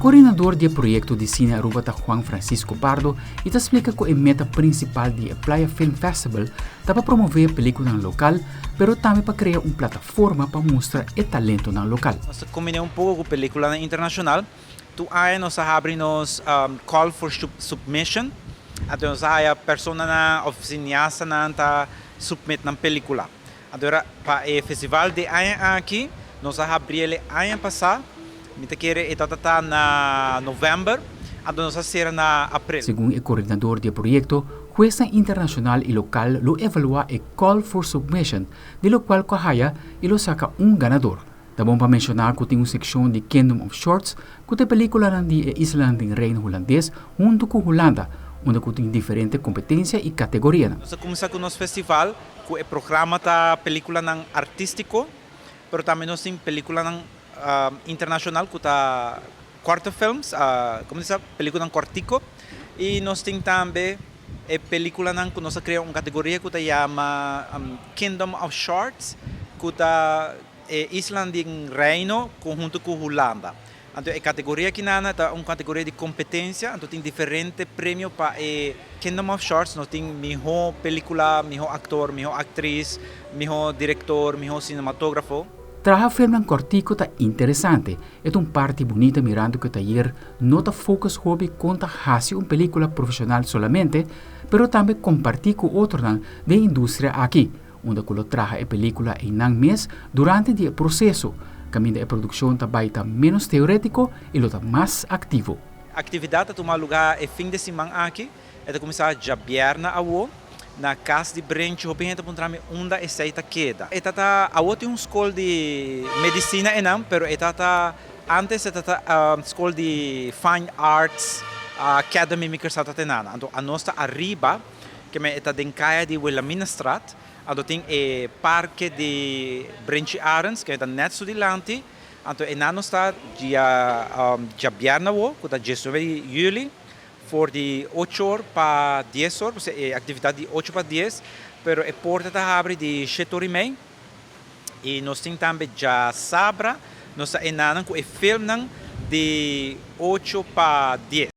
coordenador do projeto de cine Aruba Juan Francisco Pardo e explica que a meta principal do Playa Film Festival é para promover a película no local, mas também para criar uma plataforma para mostrar o talento no local. Nós combinamos pouco com a película internacional. Tu aí nós abrimos call for submission. Então nós aí a pessoa na oficina na submete na película. Agora para o festival de aqui nós abrimos ano passado. Me quer está na novembro, a nós será na abril. Segundo o coordenador do projeto, jueza internacional e local lo evalúa o call for submission, de lo qual Kahaya e lo saca ganador. É bom para mencionar que tem uma secção de Kingdom of Shorts, que tem película de Island em Reino Holandês, junto com Holanda, onde tem diferentes competências e categorias. Nós começamos com o nosso festival, com o programa da película artístico, mas também nós temos película internacional que está quarto films, como diz, película cortico, e nós temos também a película que nós criamos uma categoria que se chama Kingdom of Shorts, que está Island em Reino junto com Holanda. Então a categoria aqui é uma categoria de competência, então tem diferentes prêmios para Kingdom of Shorts, nós temos melhor película, melhor ator, melhor atriz, melhor diretor, melhor cinematógrafo. Trabalhar filme cortico está interessante. É uma parte bonita mirando que o taller não está focus hobby conta fazer uma película profissional solamente, mas também compartir com outros da indústria aqui, onde o trabalha a película em um mês durante o processo. Caminho a produção também está menos teórico e está mais ativo. A atividade toma lugar no fim de semana aqui, é começar já viernes na casa de Branch, eu penso que onda e seita queda. Eta a outra escola de medicina enam, pero eta antes eta escola de fine arts academy me kersa tenana. Então a nossa arriba que me eta dencaia de Wilhelmina Straat, então tem o parque de Branch Arens que está net sudilante. Então enano está dia viernes, que está 19 de julho. Voor de 8 horas para 10 horas, a atividade de 8 para 10, pero a porta está abre de 7h30 e nós temos também já sábado, nós estamos com o filme de 8 para 10.